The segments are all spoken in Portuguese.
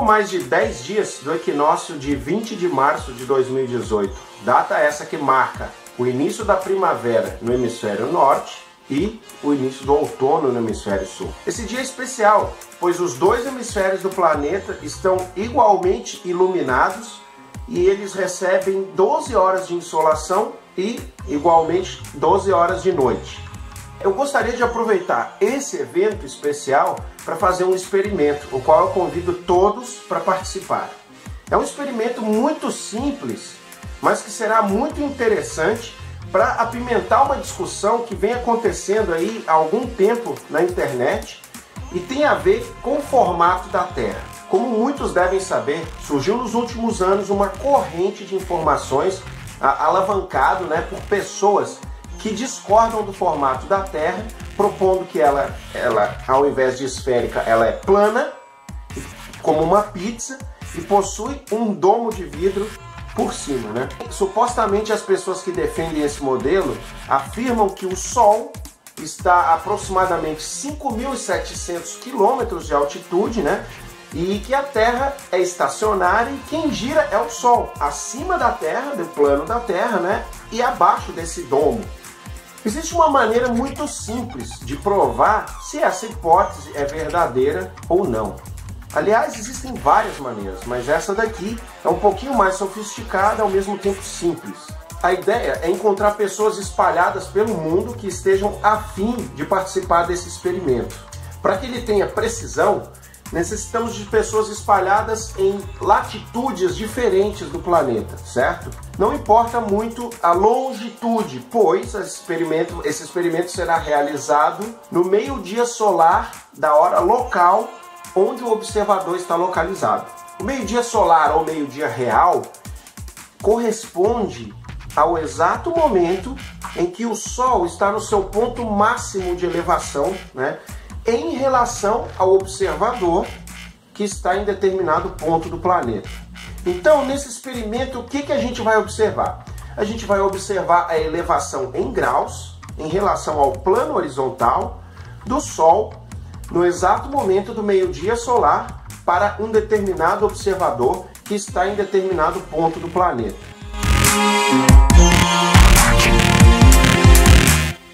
mais de 10 dias do equinócio de 20 de março de 2018, data essa que marca o início da primavera no hemisfério norte e o início do outono no hemisfério sul. Esse dia é especial, pois os dois hemisférios do planeta estão igualmente iluminados e eles recebem 12 horas de insolação e igualmente 12 horas de noite. Eu gostaria de aproveitar esse evento especial para fazer um experimento, o qual eu convido todos para participar. É um experimento muito simples, mas que será muito interessante para apimentar uma discussão que vem acontecendo aí há algum tempo na internet e tem a ver com o formato da Terra. Como muitos devem saber, surgiu nos últimos anos uma corrente de informações alavancado, por pessoas que discordam do formato da Terra, propondo que ela ao invés de esférica, ela é plana, como uma pizza, e possui um domo de vidro por cima, Supostamente as pessoas que defendem esse modelo afirmam que o Sol está a aproximadamente 5.700 quilômetros de altitude, e que a Terra é estacionária e quem gira é o Sol, acima da Terra, do plano da Terra, e abaixo desse domo. Existe uma maneira muito simples de provar se essa hipótese é verdadeira ou não. Aliás, existem várias maneiras, mas essa daqui é um pouquinho mais sofisticada, ao mesmo tempo simples. A ideia é encontrar pessoas espalhadas pelo mundo que estejam a fim de participar desse experimento. Para que ele tenha precisão, necessitamos de pessoas espalhadas em latitudes diferentes do planeta, certo? Não importa muito a longitude, pois esse experimento será realizado no meio-dia solar da hora local onde o observador está localizado. O meio-dia solar ou meio-dia real corresponde ao exato momento em que o Sol está no seu ponto máximo de elevação, em relação ao observador que está em determinado ponto do planeta. Então, nesse experimento, o que a gente vai observar? A gente vai observar a elevação em graus em relação ao plano horizontal do Sol no exato momento do meio-dia solar para um determinado observador que está em determinado ponto do planeta.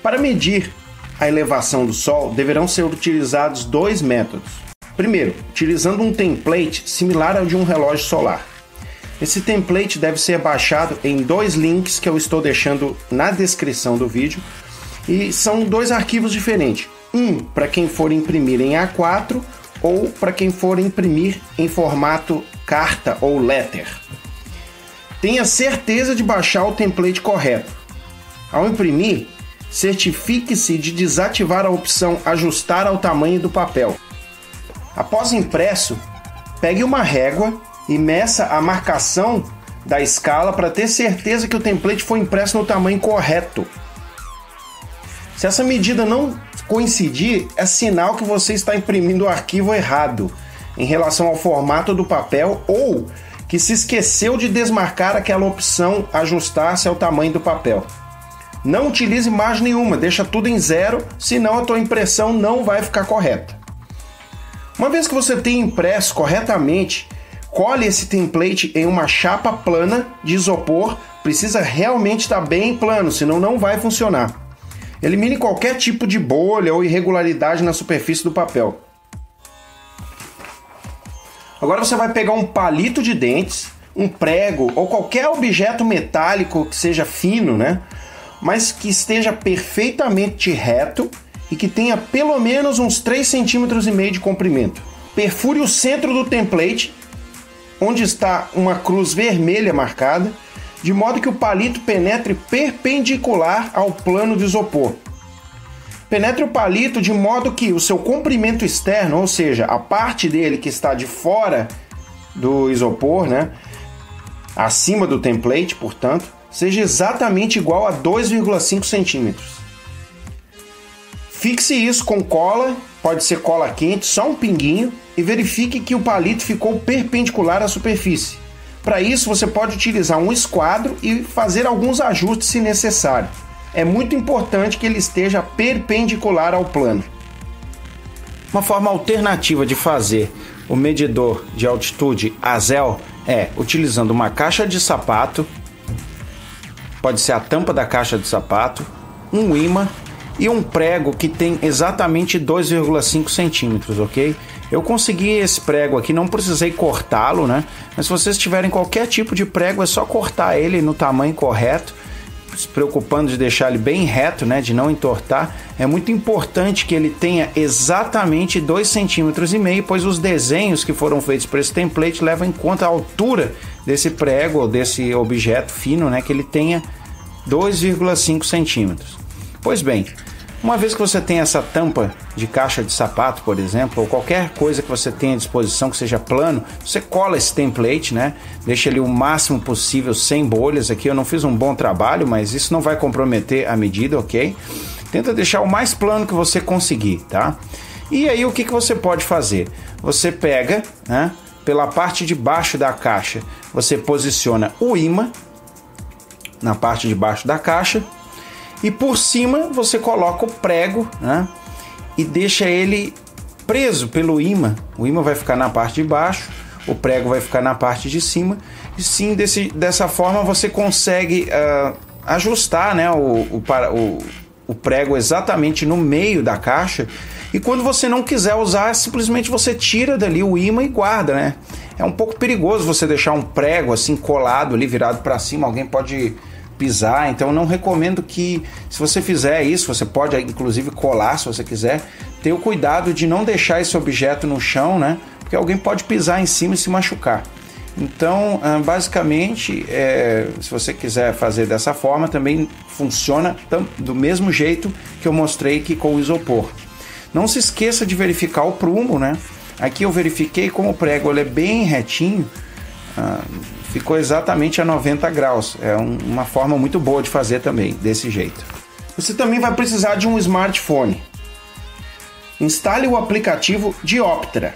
Para medir a elevação do Sol, deverão ser utilizados dois métodos. Primeiro, utilizando um template similar ao de um relógio solar. Esse template deve ser baixado em dois links que eu estou deixando na descrição do vídeo, e são dois arquivos diferentes. Um para quem for imprimir em A4 ou para quem for imprimir em formato carta ou letter. Tenha certeza de baixar o template correto. Ao imprimir, certifique-se de desativar a opção Ajustar ao tamanho do papel. Após impresso, pegue uma régua e meça a marcação da escala para ter certeza que o template foi impresso no tamanho correto. Se essa medida não coincidir, é sinal que você está imprimindo o arquivo errado em relação ao formato do papel ou que se esqueceu de desmarcar aquela opção Ajustar-se ao tamanho do papel. Não utilize margem nenhuma, deixa tudo em zero, senão a tua impressão não vai ficar correta. Uma vez que você tenha impresso corretamente, cole esse template em uma chapa plana de isopor, precisa realmente estar bem plano, senão não vai funcionar. Elimine qualquer tipo de bolha ou irregularidade na superfície do papel. Agora você vai pegar um palito de dentes, um prego ou qualquer objeto metálico que seja fino, mas que esteja perfeitamente reto e que tenha pelo menos uns 3,5 cm de comprimento. Perfure o centro do template, onde está uma cruz vermelha marcada, de modo que o palito penetre perpendicular ao plano de isopor. Penetre o palito de modo que o seu comprimento externo, ou seja, a parte dele que está de fora do isopor, acima do template, portanto, seja exatamente igual a 2,5 centímetros. Fixe isso com cola, pode ser cola quente, só um pinguinho, e verifique que o palito ficou perpendicular à superfície. Para isso, você pode utilizar um esquadro e fazer alguns ajustes se necessário. É muito importante que ele esteja perpendicular ao plano. Uma forma alternativa de fazer o medidor de altitude Azel é utilizando uma caixa de sapato, pode ser a tampa da caixa de sapato, um ímã e um prego que tem exatamente 2,5 centímetros, ok? Eu consegui esse prego aqui, não precisei cortá-lo, né? Mas se vocês tiverem qualquer tipo de prego, é só cortar ele no tamanho correto, se preocupando de deixar ele bem reto, né? De não entortar. É muito importante que ele tenha exatamente 2,5 centímetros, pois os desenhos que foram feitos para esse template levam em conta a altura desse prego ou desse objeto fino, né? Que ele tenha 2,5 centímetros. Pois bem, uma vez que você tem essa tampa de caixa de sapato, por exemplo, ou qualquer coisa que você tenha à disposição que seja plano, você cola esse template, né? Deixa ele o máximo possível sem bolhas. Aqui eu não fiz um bom trabalho, mas isso não vai comprometer a medida, ok? Tenta deixar o mais plano que você conseguir, tá? E aí o que você pode fazer? Você pega, né, pela parte de baixo da caixa, você posiciona o ímã na parte de baixo da caixa, e por cima você coloca o prego, né? E deixa ele preso pelo ímã. O ímã vai ficar na parte de baixo, o prego vai ficar na parte de cima. E sim, dessa forma você consegue ajustar, né, o prego exatamente no meio da caixa. E quando você não quiser usar, simplesmente você tira dali o ímã e guarda, né? É um pouco perigoso você deixar um prego assim colado ali, virado para cima. Alguém pode pisar, então eu não recomendo que, se você fizer isso, você pode inclusive colar se você quiser, ter o cuidado de não deixar esse objeto no chão, né? Porque alguém pode pisar em cima e se machucar. Então, basicamente, se você quiser fazer dessa forma, também funciona do mesmo jeito que eu mostrei aqui com o isopor. Não se esqueça de verificar o prumo, né? Aqui eu verifiquei como o prego ele é bem retinho, ficou exatamente a 90 graus. É uma forma muito boa de fazer também, desse jeito. Você também vai precisar de um smartphone. Instale o aplicativo Dioptra.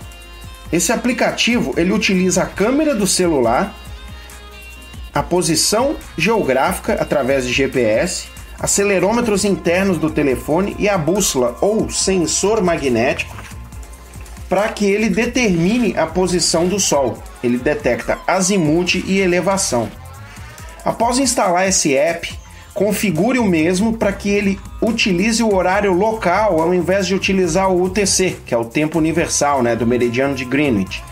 Esse aplicativo ele utiliza a câmera do celular, a posição geográfica através de GPS, acelerômetros internos do telefone e a bússola ou sensor magnético para que ele determine a posição do Sol. Ele detecta azimuth e elevação. Após instalar esse app, configure o mesmo para que ele utilize o horário local ao invés de utilizar o UTC, que é o tempo universal, né, do meridiano de Greenwich.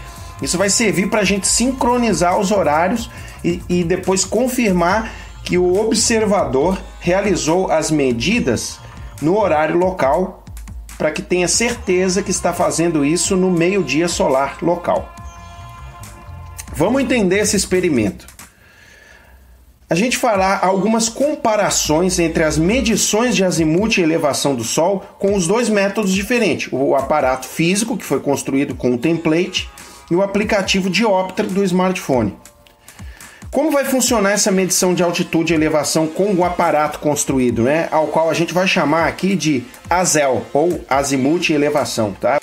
Isso vai servir para a gente sincronizar os horários e depois confirmar que o observador realizou as medidas no horário local, para que tenha certeza que está fazendo isso no meio-dia solar local. Vamos entender esse experimento. A gente fará algumas comparações entre as medições de azimuth e elevação do Sol com os dois métodos diferentes, o aparato físico, que foi construído com o template, e o aplicativo Dioptra do smartphone. Como vai funcionar essa medição de altitude e elevação com o aparato construído, né? Ao qual a gente vai chamar aqui de Azel, ou azimuth e elevação, tá?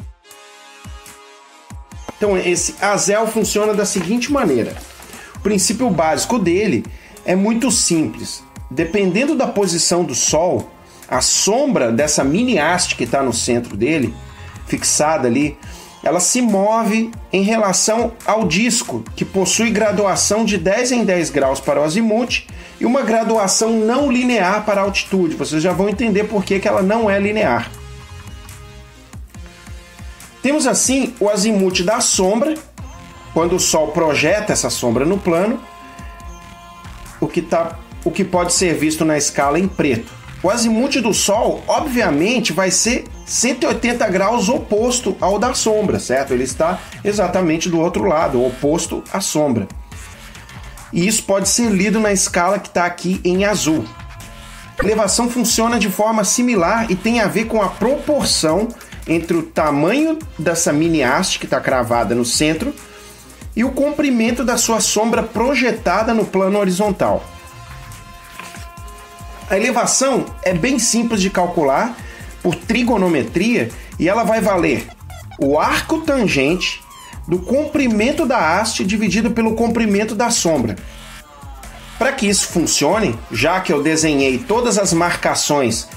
Então esse Azel funciona da seguinte maneira. O princípio básico dele é muito simples. Dependendo da posição do Sol, a sombra dessa mini haste que está no centro dele, fixada ali, ela se move em relação ao disco, que possui graduação de 10 em 10 graus para o azimuth e uma graduação não linear para a altitude. Vocês já vão entender por que ela não é linear. Temos assim o azimuth da sombra, quando o Sol projeta essa sombra no plano, o que pode ser visto na escala em preto. O azimuth do Sol, obviamente, vai ser 180 graus oposto ao da sombra, certo? Ele está exatamente do outro lado, oposto à sombra. E isso pode ser lido na escala que está aqui em azul. A elevação funciona de forma similar e tem a ver com a proporção entre o tamanho dessa mini haste que está cravada no centro e o comprimento da sua sombra projetada no plano horizontal. A elevação é bem simples de calcular por trigonometria e ela vai valer o arco tangente do comprimento da haste dividido pelo comprimento da sombra. Para que isso funcione, já que eu desenhei todas as marcações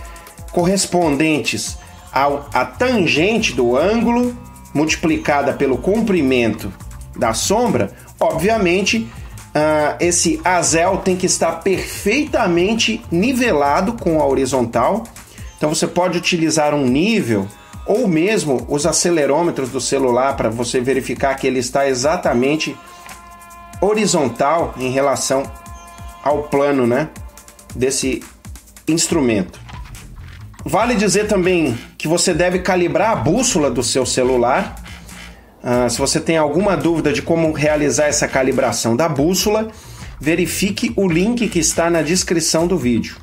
correspondentes à tangente do ângulo multiplicada pelo comprimento da sombra, obviamente esse azel tem que estar perfeitamente nivelado com a horizontal. Então você pode utilizar um nível ou mesmo os acelerômetros do celular para você verificar que ele está exatamente horizontal em relação ao plano, né, desse instrumento. Vale dizer também que você deve calibrar a bússola do seu celular. Se você tem alguma dúvida de como realizar essa calibração da bússola, verifique o link que está na descrição do vídeo.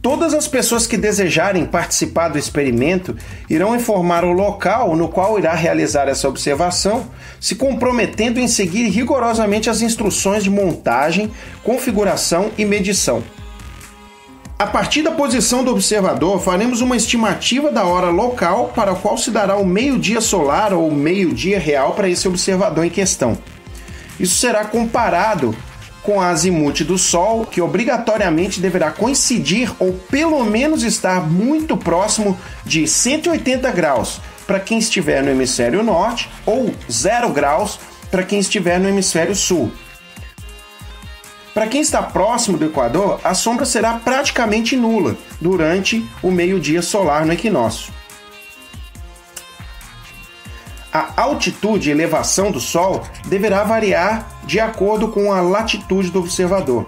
Todas as pessoas que desejarem participar do experimento irão informar o local no qual irá realizar essa observação, se comprometendo em seguir rigorosamente as instruções de montagem, configuração e medição. A partir da posição do observador, faremos uma estimativa da hora local para a qual se dará o meio-dia solar ou meio-dia real para esse observador em questão. Isso será comparado com a azimuth do Sol, que obrigatoriamente deverá coincidir ou pelo menos estar muito próximo de 180 graus para quem estiver no hemisfério norte ou 0 graus para quem estiver no hemisfério sul. Para quem está próximo do Equador, a sombra será praticamente nula durante o meio-dia solar no equinócio. A altitude e elevação do Sol deverá variar de acordo com a latitude do observador.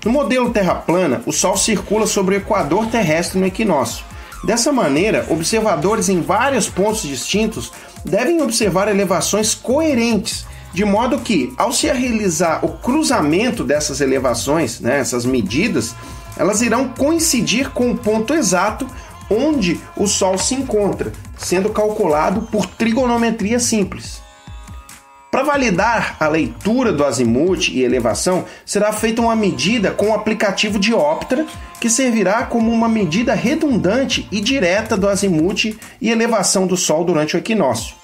No modelo terra plana, o Sol circula sobre o equador terrestre no equinócio. Dessa maneira, observadores em vários pontos distintos devem observar elevações coerentes, de modo que, ao se realizar o cruzamento dessas elevações, essas medidas, elas irão coincidir com o ponto exato onde o Sol se encontra, sendo calculado por trigonometria simples. Para validar a leitura do azimuth e elevação, será feita uma medida com o aplicativo Dioptra, que servirá como uma medida redundante e direta do azimuth e elevação do Sol durante o equinócio.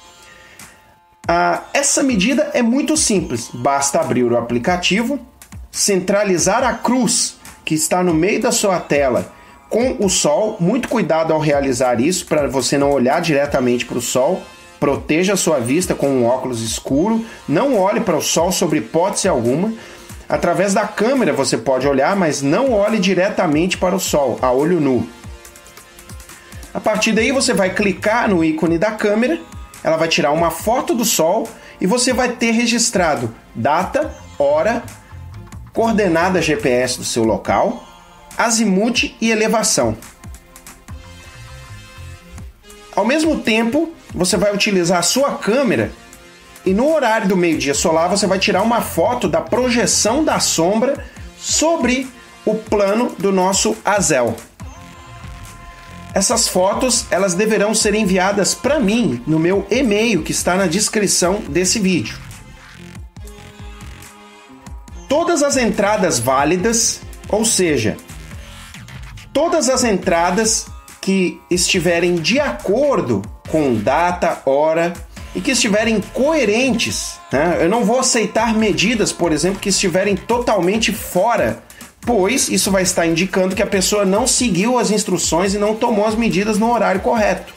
Essa medida é muito simples, basta abrir o aplicativo, centralizar a cruz que está no meio da sua tela com o Sol, muito cuidado ao realizar isso para você não olhar diretamente para o Sol, proteja a sua vista com um óculos escuro, não olhe para o Sol sob hipótese alguma. Através da câmera você pode olhar, mas não olhe diretamente para o Sol, a olho nu. A partir daí você vai clicar no ícone da câmera, ela vai tirar uma foto do Sol e você vai ter registrado data, hora, coordenada GPS do seu local, azimuth e elevação. Ao mesmo tempo, você vai utilizar a sua câmera e no horário do meio-dia solar você vai tirar uma foto da projeção da sombra sobre o plano do nosso azel. Essas fotos elas deverão ser enviadas para mim no meu e-mail que está na descrição desse vídeo. Todas as entradas válidas, ou seja, todas as entradas que estiverem de acordo com data, hora e que estiverem coerentes, Eu não vou aceitar medidas, por exemplo, que estiverem totalmente fora, pois isso vai estar indicando que a pessoa não seguiu as instruções e não tomou as medidas no horário correto.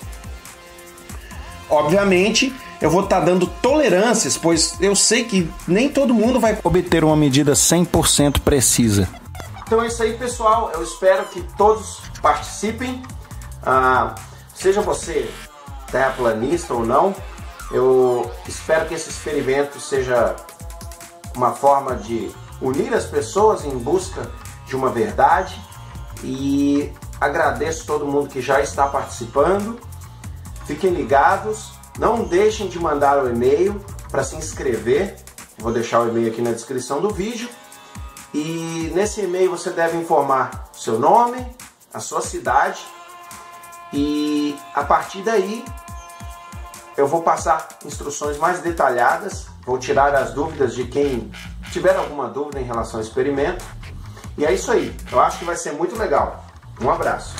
Obviamente, eu vou estar dando tolerâncias, pois eu sei que nem todo mundo vai obter uma medida 100% precisa. Então é isso aí, pessoal. Eu espero que todos participem. Seja você terraplanista ou não, eu espero que esse experimento seja uma forma de unir as pessoas em busca de uma verdade e agradeço todo mundo que já está participando. Fiquem ligados, não deixem de mandar o e-mail para se inscrever. Vou deixar o e-mail aqui na descrição do vídeo. E nesse e-mail você deve informar o seu nome, a sua cidade e a partir daí eu vou passar instruções mais detalhadas, vou tirar as dúvidas de quem tiver alguma dúvida em relação ao experimento. E é isso aí, eu acho que vai ser muito legal. Um abraço.